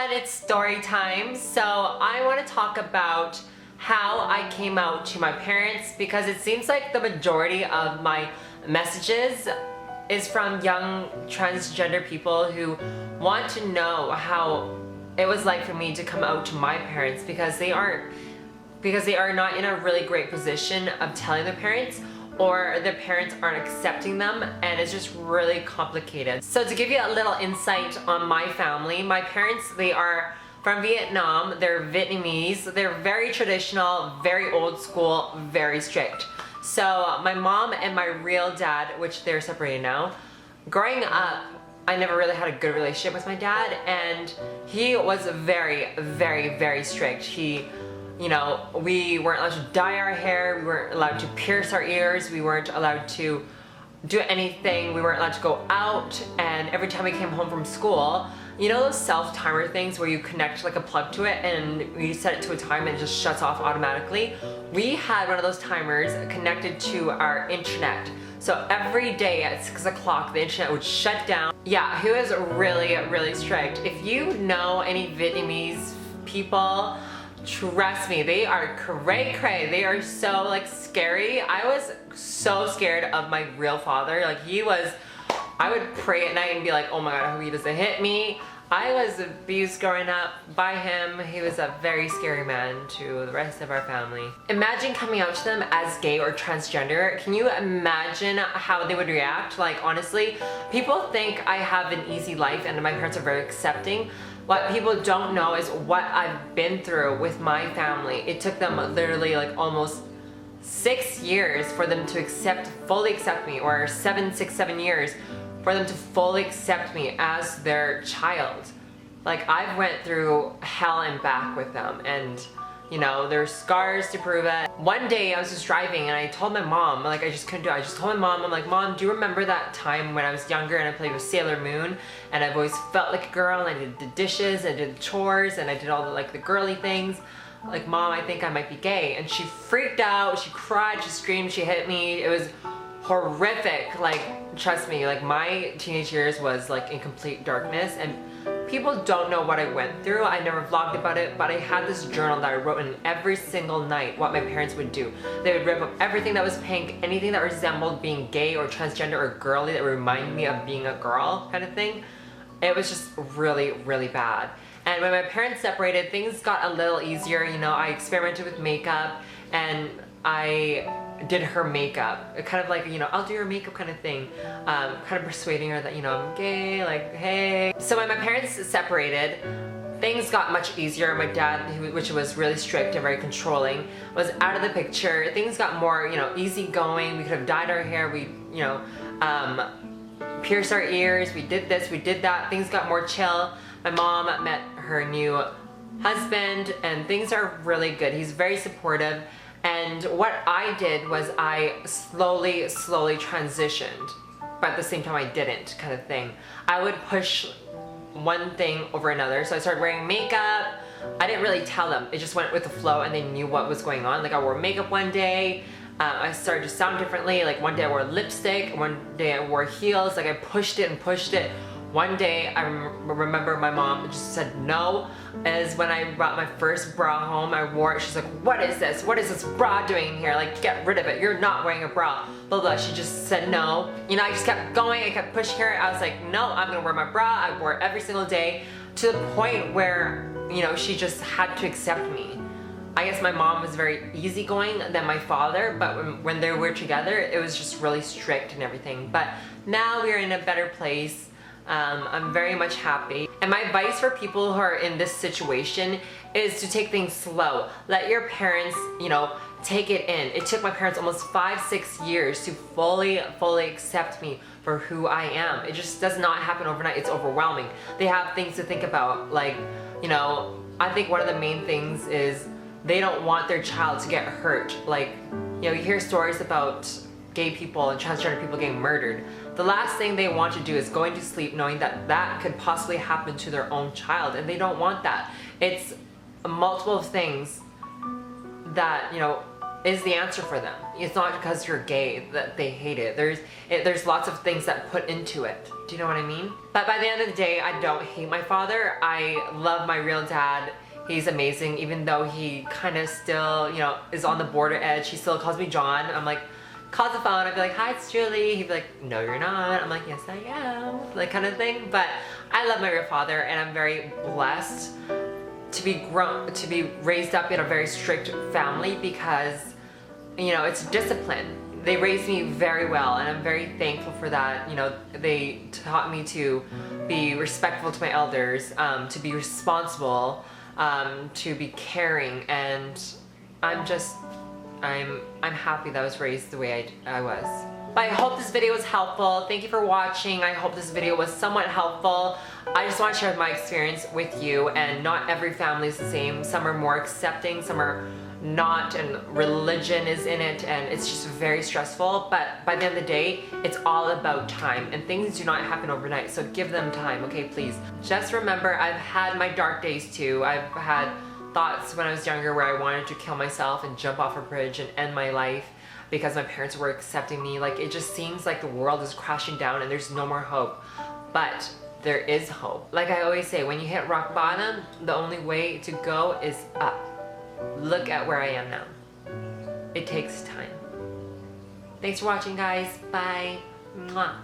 everyone, it's story time. So I want to talk about how I came out to my parents because it seems like the majority of my messages is from young transgender people who want to know how it was like for me to come out to my parents because they are not in a really great position of telling their parents, or their parents aren't accepting them, and it's just really complicated. So to give you a little insight on my family, my parents, they are from Vietnam, they're Vietnamese, they're very traditional, very old school, very strict. So my mom and my real dad, which they're separated now, growing up, I never really had a good relationship with my dad, and he was very, very, very strict. You know, we weren't allowed to dye our hair, we weren't allowed to pierce our ears, we weren't allowed to do anything, we weren't allowed to go out, and every time we came home from school, you know those self-timer things where you connect like a plug to it and you set it to a time and it just shuts off automatically? We had one of those timers connected to our internet. So every day at 6 o'clock, the internet would shut down. Yeah, he was really, really strict. If you know any Vietnamese people, trust me, they are cray-cray. They are so like scary. I was so scared of my real father. Like I would pray at night and be like, oh my God, I hope he doesn't hit me. I was abused growing up by him. He was a very scary man to the rest of our family. Imagine coming out to them as gay or transgender. Can you imagine how they would react? Like honestly, people think I have an easy life and my parents are very accepting. What people don't know is what I've been through with my family. It took them literally like almost 6 years for them to fully accept me, or 7 years for them to fully accept me as their child. Like I've went through hell and back with them, and you know, there's scars to prove it. One day I was just driving and I told my mom, like I just couldn't do it. I just told my mom, I'm like, Mom, do you remember that time when I was younger and I played with Sailor Moon and I've always felt like a girl and I did the dishes and I did the chores and I did all the like the girly things? Like, Mom, I think I might be gay. And she freaked out, she cried, she screamed, she hit me. It was horrific. Like, trust me, like my teenage years was like in complete darkness, and people don't know what I went through. I never vlogged about it, but I had this journal that I wrote in every single night what my parents would do. They would rip up everything that was pink, anything that resembled being gay or transgender or girly that reminded me of being a girl kind of thing. It was just really, really bad. And when my parents separated, things got a little easier. You know, I experimented with makeup and I did her makeup. Kind of like, you know, I'll do your makeup kind of thing. Kind of persuading her that, you know, I'm gay, like, hey. So when my parents separated, things got much easier. My dad, which was really strict and very controlling, was out of the picture. Things got more, you know, easygoing. We could have dyed our hair. We, you know, pierced our ears. We did this, we did that. Things got more chill. My mom met her new husband and things are really good. He's very supportive. And what I did was I slowly transitioned, but at the same time I didn't, kind of thing. I would push one thing over another. So I started wearing makeup. I didn't really tell them. It just went with the flow and they knew what was going on. Like I wore makeup one day. I started to sound differently. Like one day I wore lipstick, one day I wore heels. Like I pushed it and pushed it. One day I remember my mom just said no. As when I brought my first bra home, I wore it. She's like, what is this? What is this bra doing here? Like, get rid of it. You're not wearing a bra. Blah, blah. She just said no. You know, I just kept going. I kept pushing her. I was like, no, I'm gonna wear my bra. I wore it every single day to the point where, you know, she just had to accept me. I guess my mom was very easygoing than my father, but when they were together, it was just really strict and everything. But now we're in a better place. I'm very much happy. And my advice for people who are in this situation is to take things slow. Let your parents, you know, take it in. It took my parents almost 5-6 years to fully accept me for who I am. It just does not happen overnight. It's overwhelming. They have things to think about. Like, you know, I think one of the main things is they don't want their child to get hurt. Like, you know, you hear stories about gay people and transgender people getting murdered. The last thing they want to do is going to sleep knowing that that could possibly happen to their own child, and they don't want that. It's multiple things that, you know, is the answer for them. It's not because you're gay that they hate it. There's lots of things that put into it. Do you know what I mean? But by the end of the day, I don't hate my father. I love my real dad. He's amazing, even though he kind of still, you know, is on the border edge. He still calls me John. I'm like, calls the phone. I'd be like, hi, it's Julie. He'd be like, no, you're not. I'm like, yes, I am. Like kind of thing. But I love my real father, and I'm very blessed to be raised up in a very strict family because, you know, it's discipline. They raised me very well, and I'm very thankful for that. You know, they taught me to be respectful to my elders, to be responsible, to be caring, and I'm happy that I was raised the way I was. But I hope this video was helpful. Thank you for watching. I hope this video was somewhat helpful. I just want to share my experience with you, and not every family is the same. Some are more accepting, some are not, and religion is in it, and it's just very stressful. But by the end of the day, it's all about time, and things do not happen overnight, so give them time, okay, please. Just remember, I've had my dark days too. I've had thoughts when I was younger where I wanted to kill myself and jump off a bridge and end my life because my parents were accepting me. Like, it just seems like the world is crashing down and there's no more hope. But there is hope. Like I always say, when you hit rock bottom, the only way to go is up. Look at where I am now. It takes time. Thanks for watching, guys. Bye. Mwah.